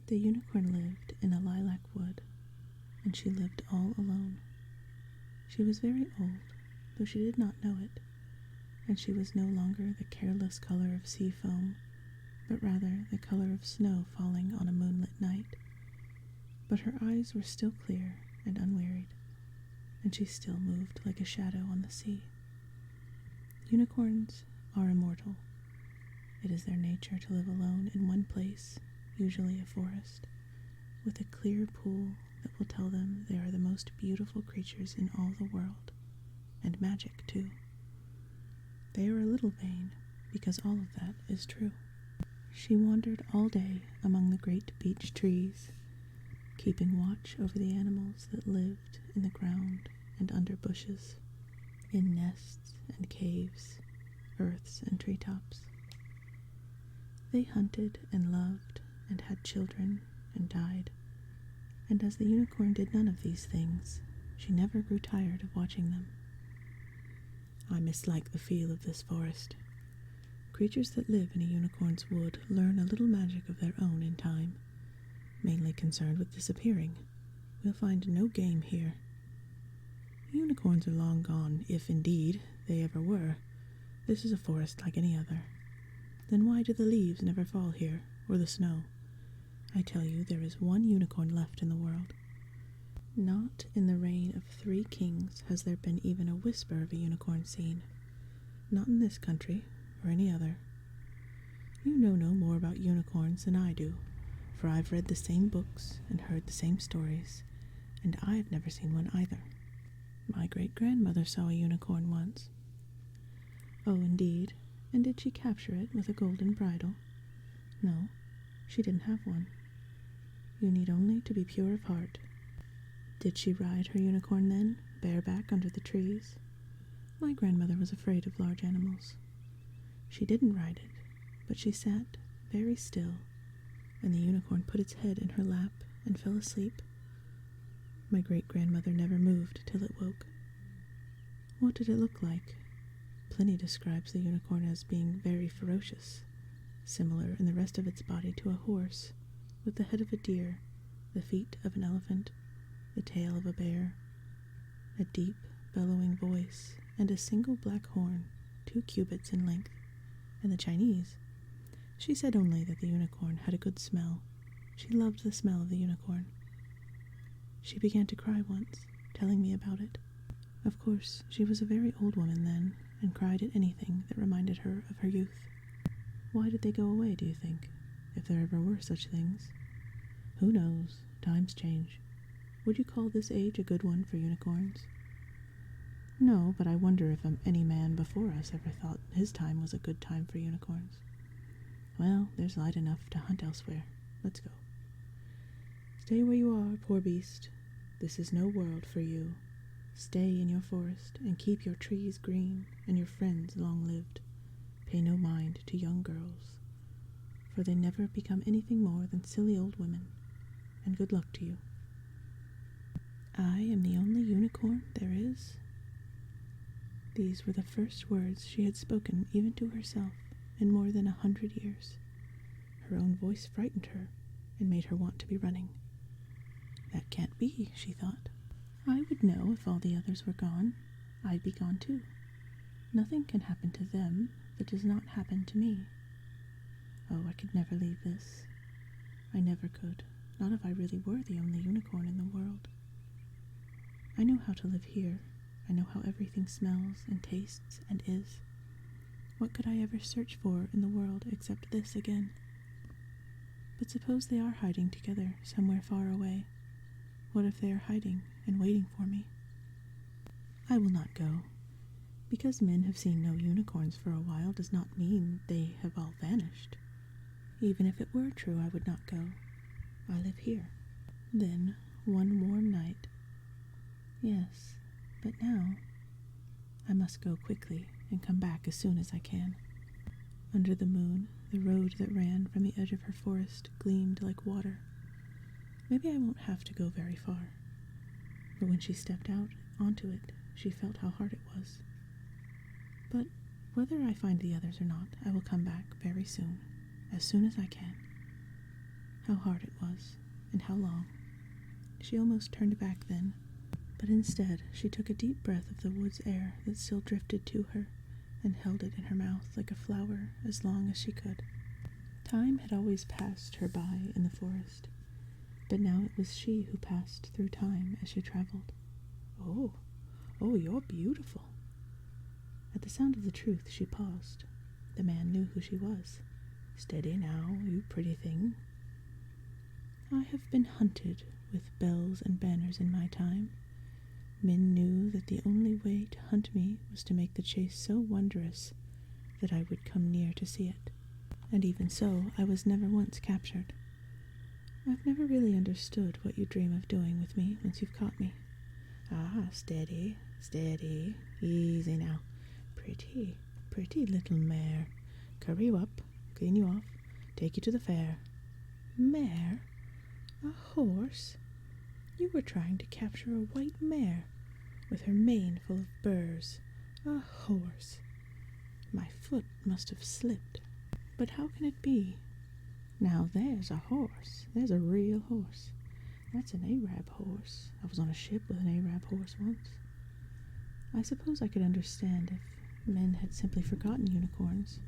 The unicorn lived in a lilac wood, and she lived all alone. She was very old, though she did not know it, and she was no longer the careless color of sea foam, but rather the color of snow falling on a moonlit night. But her eyes were still clear and unwearied, and she still moved like a shadow on the sea. Unicorns are immortal. It is their nature to live alone in one place, usually a forest, with a clear pool that will tell them they are the most beautiful creatures in all the world, and magic too. They are a little vain, because all of that is true. She wandered all day among the great beech trees, keeping watch over the animals that lived in the ground and under bushes, in nests and caves, earths and treetops. They hunted and loved and had children and died, and as the unicorn did none of these things, she never grew tired of watching them. I mislike the feel of this forest. Creatures that live in a unicorn's wood learn a little magic of their own in time, mainly concerned with disappearing. We'll find no game here. Unicorns are long gone, if indeed they ever were. This is a forest like any other. Then why do the leaves never fall here, or the snow? I tell you, there is one unicorn left in the world. Not in the reign of 3 kings has there been even a whisper of a unicorn seen. Not in this country, or any other. You know no more about unicorns than I do, for I've read the same books and heard the same stories, and I've never seen one either. My great-grandmother saw a unicorn once. Oh, indeed, and did she capture it with a golden bridle? No, she didn't have one. You need only to be pure of heart. Did she ride her unicorn then, bareback under the trees? My grandmother was afraid of large animals. She didn't ride it, but she sat very still, and the unicorn put its head in her lap and fell asleep. My great-grandmother never moved till it woke. What did it look like? Pliny describes the unicorn as being very ferocious, similar in the rest of its body to a horse, with the head of a deer, the feet of an elephant, the tail of a bear, a deep, bellowing voice, and a single black horn, 2 cubits in length. And the Chinese, she said only that the unicorn had a good smell. She loved the smell of the unicorn. She began to cry once, telling me about it. Of course, she was a very old woman then, and cried at anything that reminded her of her youth. Why did they go away, do you think, if there ever were such things? Who knows? Times change. Would you call this age a good one for unicorns? No, but I wonder if any man before us ever thought his time was a good time for unicorns. Well, there's light enough to hunt elsewhere. Let's go. Stay where you are, poor beast. This is no world for you. Stay in your forest, and keep your trees green, and your friends long-lived. Pay no mind to young girls, for they never become anything more than silly old women, and good luck to you. I am the only unicorn there is. These were the first words she had spoken even to herself in more than 100 years. Her own voice frightened her, and made her want to be running. That can't be, she thought. I would know if all the others were gone. I'd be gone too. Nothing can happen to them that does not happen to me. Oh, I could never leave this. I never could, not if I really were the only unicorn in the world. I know how to live here. I know how everything smells and tastes and is. What could I ever search for in the world except this again? But suppose they are hiding together somewhere far away. What if they are hiding and waiting for me? I will not go. Because men have seen no unicorns for a while does not mean they have all vanished. Even if it were true, I would not go. I live here. Then, one warm night. Yes, but now I must go quickly and come back as soon as I can. Under the moon, the road that ran from the edge of her forest gleamed like water. Maybe I won't have to go very far. But when she stepped out onto it, she felt how hard it was. But whether I find the others or not, I will come back very soon as I can. how hard it was, and how long. She almost turned back then, but instead she took a deep breath of the wood's air that still drifted to her, and held it in her mouth like a flower as long as she could. Time had always passed her by in the forest, but now it was she who passed through time as she traveled. Oh, you're beautiful. At the sound of the truth she paused. The man knew who she was. Steady now, you pretty thing. I have been hunted with bells and banners in my time. Men knew that the only way to hunt me was to make the chase so wondrous that I would come near to see it. And even so, I was never once captured. I've never really understood what you dream of doing with me once you've caught me. Ah, steady, steady, easy now. Pretty, pretty little mare. Curry you up, clean you off, take you to the fair. Mare? A horse? You were trying to capture a white mare, with her mane full of burrs. A horse. My foot must have slipped. But how can it be? Now there's a horse. There's a real horse. That's an Arab horse. I was on a ship with an Arab horse once. I suppose I could understand if men had simply forgotten unicorns,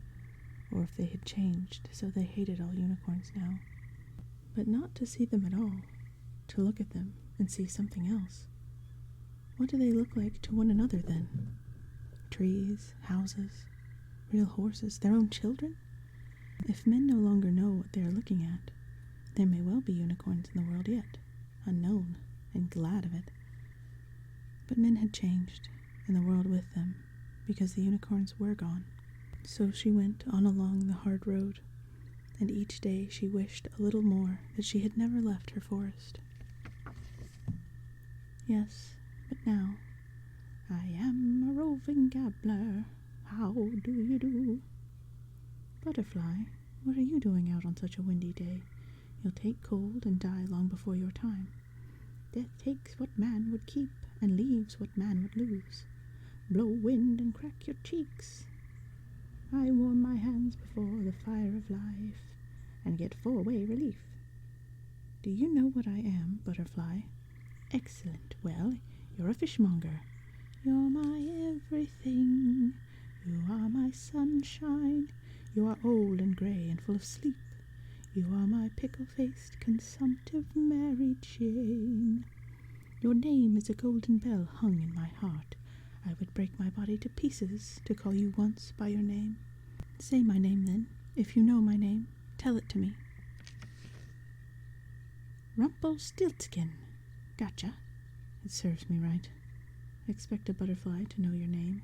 or if they had changed so they hated all unicorns now. But not to see them at all, to look at them and see something else. What do they look like to one another then? Trees, houses, real horses, their own children? If men no longer know what they are looking at, there may well be unicorns in the world yet, unknown, and glad of it. But men had changed, and the world with them, because the unicorns were gone. So she went on along the hard road, and each day she wished a little more that she had never left her forest. Yes, but now, I am a roving gabbler, how do you do? Butterfly, what are you doing out on such a windy day? You'll take cold and die long before your time. Death takes what man would keep, and leaves what man would lose. Blow wind and crack your cheeks. I warm my hands before the fire of life, and get four-way relief. Do you know what I am, Butterfly? Excellent. Well, you're a fishmonger. You're my everything. You are my sunshine. You are old and grey and full of sleep. You are my pickle-faced, consumptive Mary Jane. Your name is a golden bell hung in my heart. I would break my body to pieces to call you once by your name. Say my name then. If you know my name, tell it to me. Rumpelstiltskin. Gotcha. It serves me right. Expect a butterfly to know your name.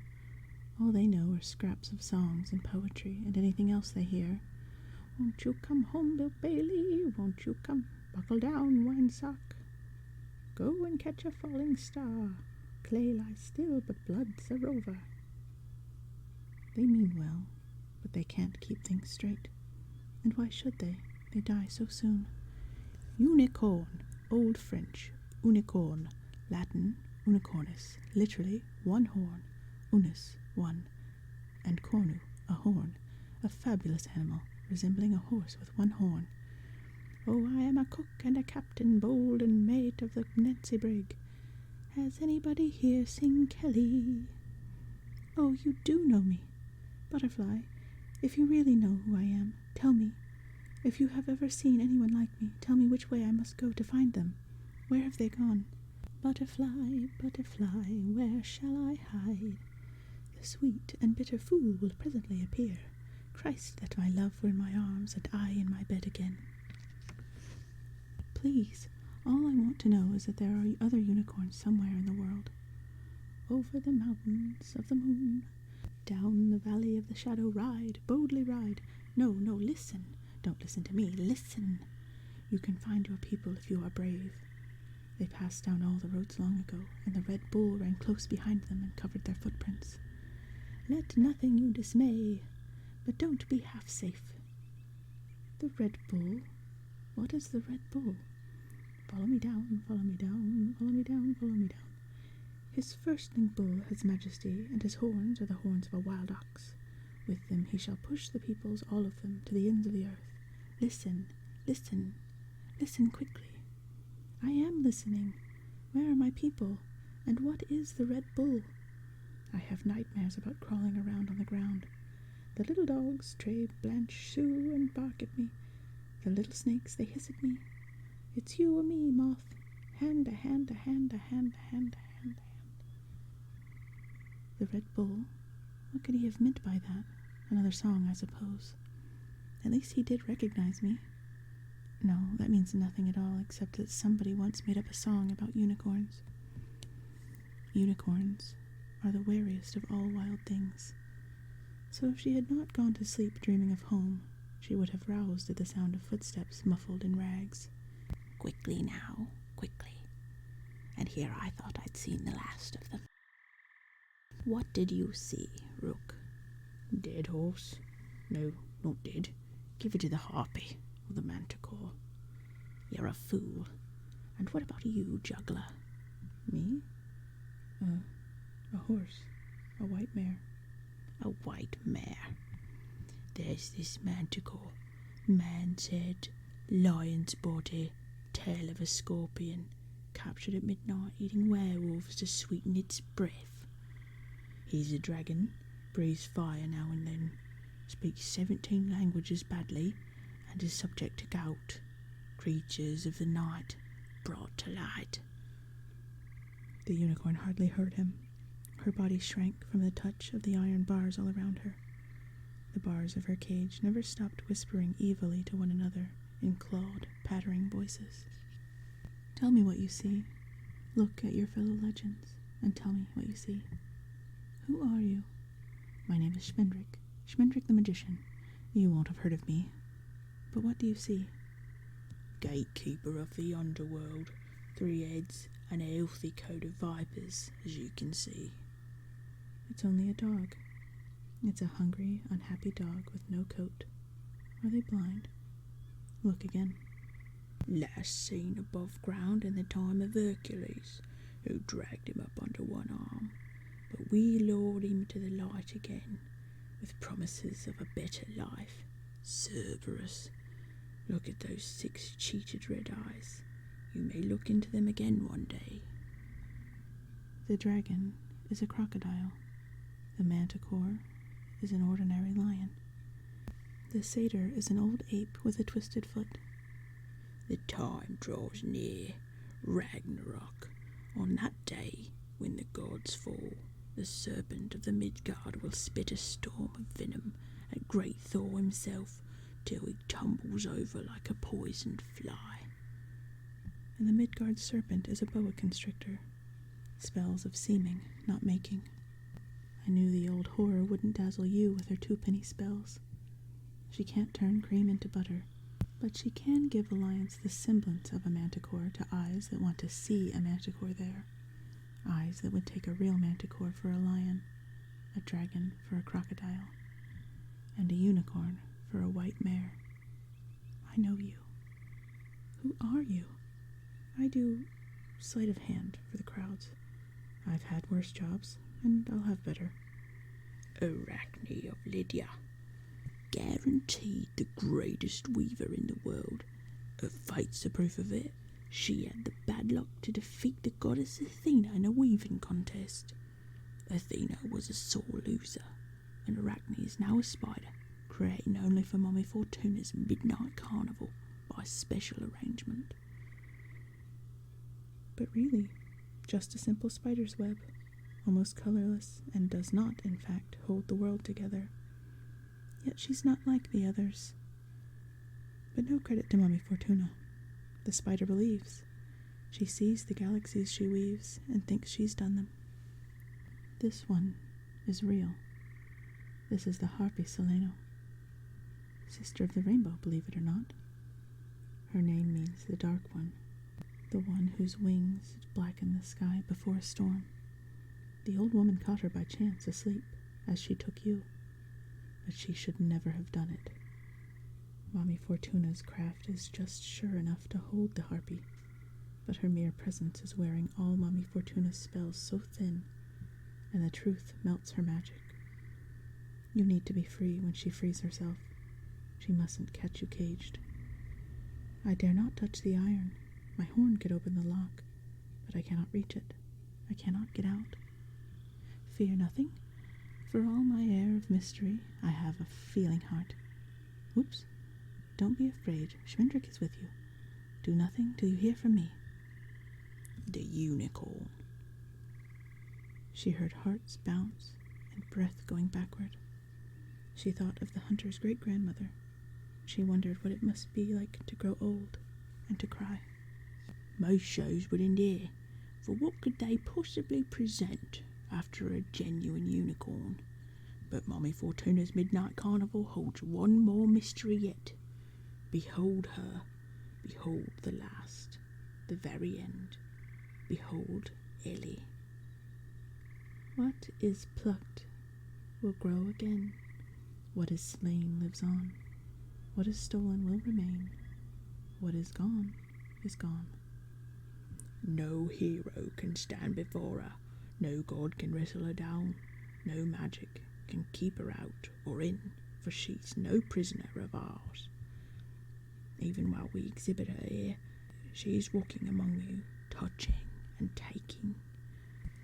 All they know are scraps of songs and poetry and anything else they hear. Won't you come home, Bill Bailey? Won't you come? Buckle down, wine sock. Go and catch a falling star. Clay lies still, but blood's a rover. They mean well, but they can't keep things straight. And why should they? They die so soon. Unicorn, Old French, unicorn, Latin, unicornis, literally one horn, unus, one, and cornu, a horn, a fabulous animal, resembling a horse with one horn. Oh, I am a cook and a captain, bold and mate of the Nancy brig. Has anybody here seen Kelly? Oh, you do know me. Butterfly, if you really know who I am, tell me. If you have ever seen anyone like me, tell me which way I must go to find them. Where have they gone? Butterfly, butterfly, where shall I hide? The sweet and bitter fool will presently appear. Christ, that my love were in my arms, and I in my bed again. Please, all I want to know is that there are other unicorns somewhere in the world. Over the mountains of the moon, down the valley of the shadow ride, boldly ride. No, no, listen. Don't listen to me, listen. You can find your people if you are brave. They passed down all the roads long ago, and the red bull ran close behind them and covered their footprints. Let nothing you dismay, but don't be half safe. The red bull? What is the red bull? Follow me down, follow me down, follow me down, follow me down. His firstling bull has majesty, and his horns are the horns of a wild ox. With them he shall push the peoples, all of them, to the ends of the earth. Listen, listen. Listen quickly. I am listening. Where are my people? And what is the Red Bull? I have nightmares about crawling around on the ground. The little dogs stray, blanch, sue, and bark at me. The little snakes, they hiss at me. It's you or me, moth. Hand, a hand, a hand, a hand, a hand, a hand, a hand. The Red Bull? What could he have meant by that? Another song, I suppose. At least he did recognize me. No, that means nothing at all, except that somebody once made up a song about unicorns. Unicorns are the wariest of all wild things. So if she had not gone to sleep dreaming of home, she would have roused at the sound of footsteps muffled in rags. Quickly now, quickly. And here I thought I'd seen the last of them. What did you see, Rook? Dead horse? No, not dead. Give it to the harpy, or the manticore. You're a fool. And what about you, juggler? Me? A horse. A white mare. A white mare. There's this manticore. Man's head, lion's body, tail of a scorpion, captured at midnight eating werewolves to sweeten its breath. He's a dragon, breathes fire now and then, speaks 17 languages badly, and is subject to gout. Creatures of the night, brought to light. The unicorn hardly heard him. Her body shrank from the touch of the iron bars all around her. The bars of her cage never stopped whispering evilly to one another in clawed, pattering voices. Tell me what you see. Look at your fellow legends, and tell me what you see. Who are you? My name is Schmendrick the magician. You won't have heard of me. But what do you see? Gatekeeper of the underworld, 3 heads, and a healthy coat of vipers, as you can see. It's only a dog. It's a hungry, unhappy dog with no coat. Are they blind? Look again. Last seen above ground in the time of Hercules, who dragged him up under one arm. But we lured him to the light again, with promises of a better life. Cerberus. Look at those 6 cheated red eyes. You may look into them again one day. The dragon is a crocodile. The manticore is an ordinary lion. The satyr is an old ape with a twisted foot. The time draws near, Ragnarok. On that day, when the gods fall, the serpent of the Midgard will spit a storm of venom at great Thor himself, till he tumbles over like a poisoned fly. And the Midgard serpent is a boa constrictor. Spells of seeming, not making. I knew the old whore wouldn't dazzle you with her 2-penny spells. She can't turn cream into butter, but she can give alliance the semblance of a manticore to eyes that want to see a manticore there. Eyes that would take a real manticore for a lion, a dragon for a crocodile, and a unicorn for a white mare. I know you. Who are you? I do sleight of hand for the crowds. I've had worse jobs, and I'll have better. Arachne of Lydia. Guaranteed the greatest weaver in the world. Her fate's the proof of it. She had the bad luck to defeat the goddess Athena in a weaving contest. Athena was a sore loser, and Arachne is now a spider, created only for Mummy Fortuna's midnight carnival by special arrangement. But really, just a simple spider's web, almost colorless, and does not, in fact, hold the world together. Yet she's not like the others. But no credit to Mummy Fortuna. The spider believes. She sees the galaxies she weaves and thinks she's done them. This one is real. This is the Harpy Seleno. Sister of the rainbow, believe it or not. Her name means the dark one, the one whose wings blacken the sky before a storm. The old woman caught her by chance asleep, as she took you, but she should never have done it. Mommy Fortuna's craft is just sure enough to hold the harpy, but her mere presence is wearing all Mommy Fortuna's spells so thin, and the truth melts her magic. You need to be free when she frees herself. She mustn't catch you caged. I dare not touch the iron. My horn could open the lock, but I cannot reach it. I cannot get out. Fear nothing. For all my air of mystery, I have a feeling heart. Whoops. Don't be afraid. Schmendrick is with you. Do nothing till you hear from me. The unicorn. She heard hearts bounce and breath going backward. She thought of the hunter's great-grandmother. She wondered what it must be like to grow old and to cry. Most shows wouldn't dare, for what could they possibly present after a genuine unicorn? But Mommy Fortuna's Midnight Carnival holds one more mystery yet. Behold her. Behold the last. The very end. Behold Ellie. What is plucked will grow again. What is slain lives on. What is stolen will remain. What is gone is gone. No hero can stand before her. No god can wrestle her down. No magic can keep her out or in, for she's no prisoner of ours. Even while we exhibit her here, she is walking among you, touching and taking.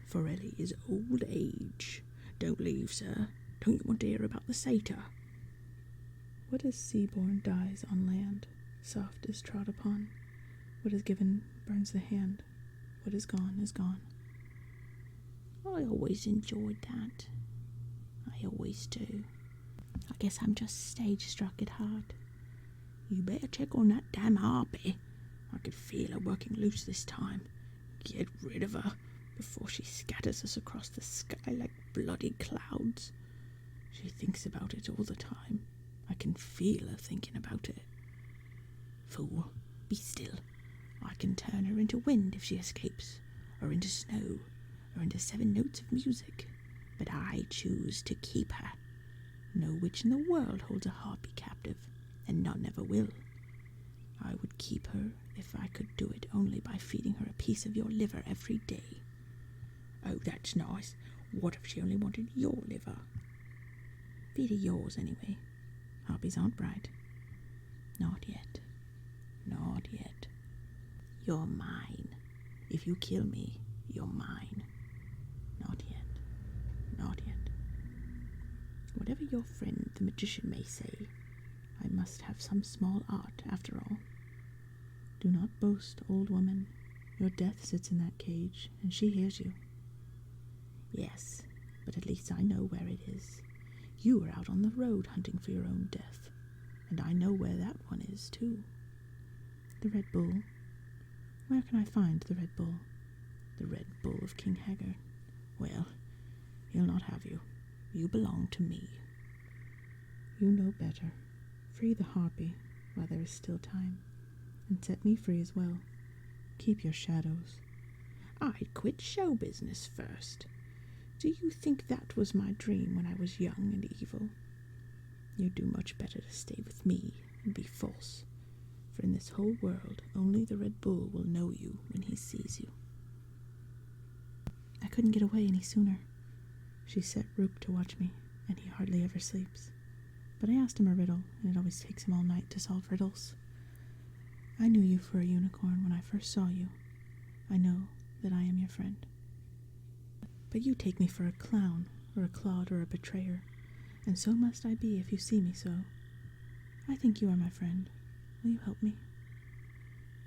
For Ellie is old age. Don't leave, sir. Don't you want to hear about the satyr? What is sea-born dies on land, soft is trod upon. What is given burns the hand. What is gone is gone. I always enjoyed that. I always do. I guess I'm just stage-struck at heart. You better check on that damn harpy. I could feel her working loose this time. Get rid of her before she scatters us across the sky like bloody clouds. She thinks about it all the time. I can feel her thinking about it. Fool, be still. I can turn her into wind if she escapes, or into snow, or into 7 notes of music. But I choose to keep her. No witch in the world holds a harpy captive, and none ever will. I would keep her if I could do it only by feeding her a piece of your liver every day. Oh, that's nice. What if she only wanted your liver? Feed her yours anyway. Harpies aren't bright. Not yet. Not yet. You're mine. If you kill me, you're mine. Not yet. Not yet. Whatever your friend the magician may say, I must have some small art after all. Do not boast, old woman. Your death sits in that cage, and she hears you. Yes, but at least I know where it is. You were out on the road hunting for your own death, and I know where that one is, too. The Red Bull. Where can I find the Red Bull? The Red Bull of King Haggard. Well, he'll not have you. You belong to me. You know better. Free the harpy while there is still time, and set me free as well. Keep your shadows. I'd quit show business first. Do you think that was my dream when I was young and evil? You'd do much better to stay with me and be false, for in this whole world only the Red Bull will know you when he sees you. I couldn't get away any sooner. She set Rook to watch me, and he hardly ever sleeps. But I asked him a riddle, and it always takes him all night to solve riddles. I knew you for a unicorn when I first saw you. I know that I am your friend. But you take me for a clown, or a clod, or a betrayer, and so must I be if you see me so. I think you are my friend. Will you help me?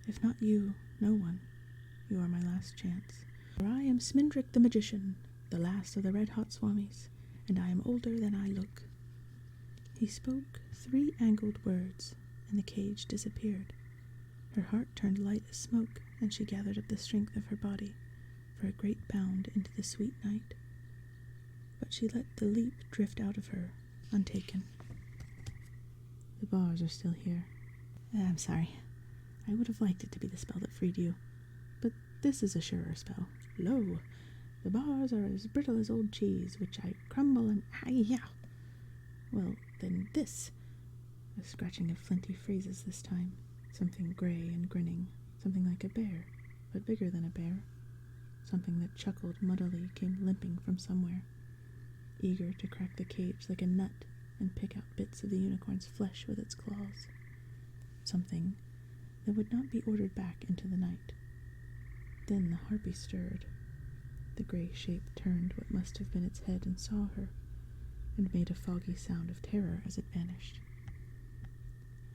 If not you, no one. You are my last chance. For I am Smendrick the magician, the last of the red-hot swamis, and I am older than I look. He spoke 3 angled words, and the cage disappeared. Her heart turned light as smoke, and she gathered up the strength of her body for a great bound into the sweet night. But she let the leap drift out of her, untaken. The bars are still here. I'm sorry. I would have liked it to be the spell that freed you, but this is a surer spell. Lo, the bars are as brittle as old cheese, which I crumble and yeah. Well, then this. A scratching of flinty phrases this time. Something grey and grinning. Something like a bear, but bigger than a bear. Something that chuckled muddily came limping from somewhere, eager to crack the cage like a nut and pick out bits of the unicorn's flesh with its claws. Something that would not be ordered back into the night. Then the harpy stirred. The grey shape turned what must have been its head and saw her, and made a foggy sound of terror as it vanished.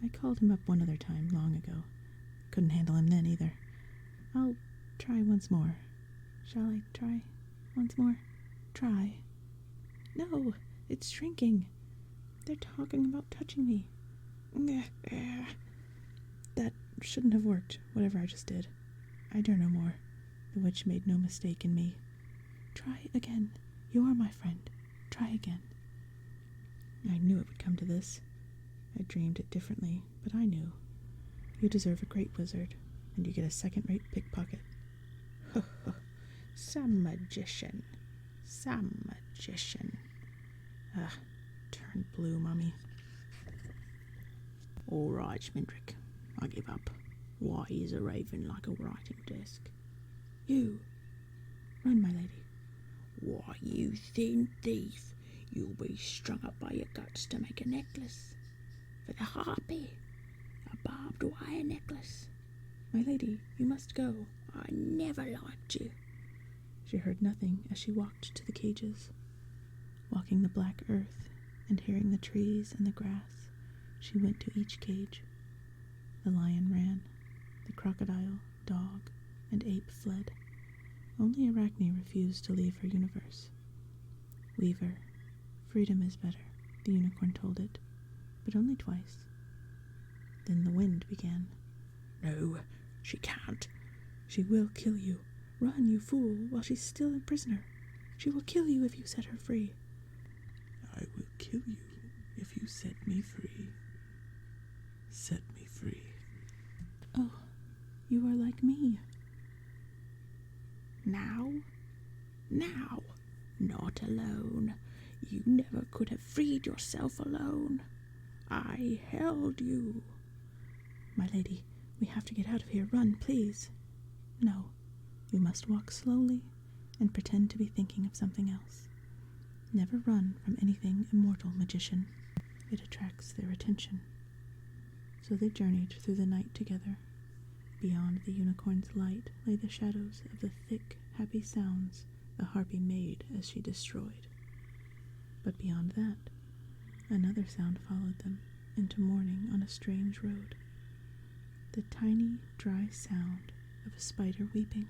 I called him up one other time, long ago. Couldn't handle him then, either. I'll try once more. Shall I try once more? Try. No, it's shrinking. They're talking about touching me. That shouldn't have worked, whatever I just did. I dare no more. The witch made no mistake in me. Try again. You are my friend. Try again. I knew it would come to this. I dreamed it differently, but I knew. You deserve a great wizard, and you get a second-rate pickpocket. Ho ho, some magician. Some magician. Turned blue, Mummy. All right, Smindrick. I give up. Why is a raven like a writing desk? You. Run, my lady. Why, you thin thief. You'll be strung up by your guts to make a necklace. For the harpy. A barbed wire necklace. My lady, you must go. I never liked you. She heard nothing as she walked to the cages. Walking the black earth and hearing the trees and the grass, she went to each cage. The lion ran. The crocodile, dog, and ape fled. Only Arachne refused to leave her universe. Weaver, freedom is better, the unicorn told it, but only twice. Then the wind began. No, she can't. She will kill you. Run, you fool, while she's still a prisoner. She will kill you if you set her free. I will kill you if you set me free. Set me free. Oh, you are like me. Now? Now? Not alone. You never could have freed yourself alone. I held you. My lady, we have to get out of here. Run, please. No, you must walk slowly and pretend to be thinking of something else. Never run from anything immortal, magician. It attracts their attention. So they journeyed through the night together. Beyond the unicorn's light lay the shadows of the thick, happy sounds the harpy made as she destroyed. But beyond that, another sound followed them into morning on a strange road. The tiny, dry sound of a spider weeping.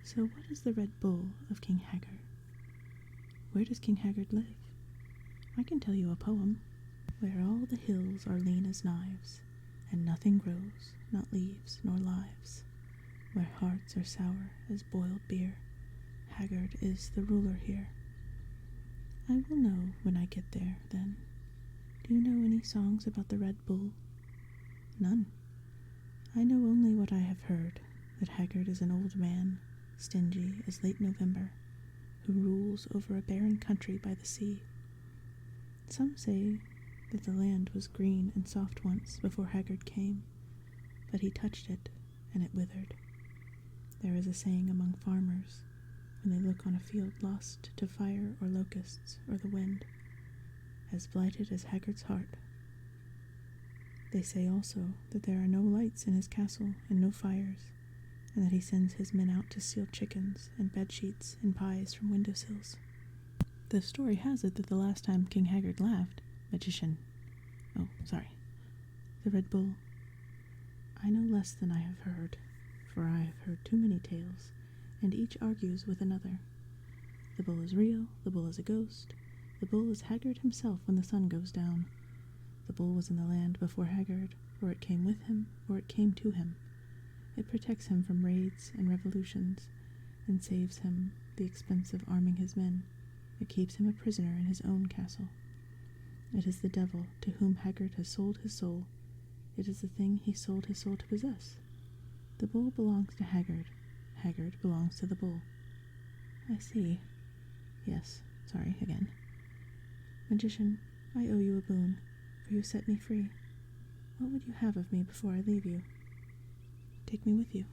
So what is the Red Bull of King Haggard? Where does King Haggard live? I can tell you a poem. Where all the hills are lean as knives, and nothing grows, not leaves nor lives. Where hearts are sour as boiled beer, Haggard is the ruler here. I will know when I get there, then. Do you know any songs about the Red Bull? None. I know only what I have heard, that Haggard is an old man, stingy as late November, who rules over a barren country by the sea. Some say that the land was green and soft once before Haggard came, but he touched it, and it withered. There is a saying among farmers, when they look on a field lost to fire or locusts or the wind, as blighted as Haggard's heart. They say also that there are no lights in his castle and no fires, and that he sends his men out to steal chickens and bedsheets and pies from windowsills. The story has it that the last time King Haggard laughed, magician. Oh, sorry. The Red Bull. I know less than I have heard, for I have heard too many tales, and each argues with another. The bull is real, the bull is a ghost, the bull is Haggard himself when the sun goes down. The bull was in the land before Haggard, or it came with him, or it came to him. It protects him from raids and revolutions, and saves him the expense of arming his men. It keeps him a prisoner in his own castle. It is the devil to whom Haggard has sold his soul. It is the thing he sold his soul to possess. The bull belongs to Haggard. Haggard belongs to the bull. I see. Yes, sorry, again. Magician, I owe you a boon, for you set me free. What would you have of me before I leave you? Take me with you.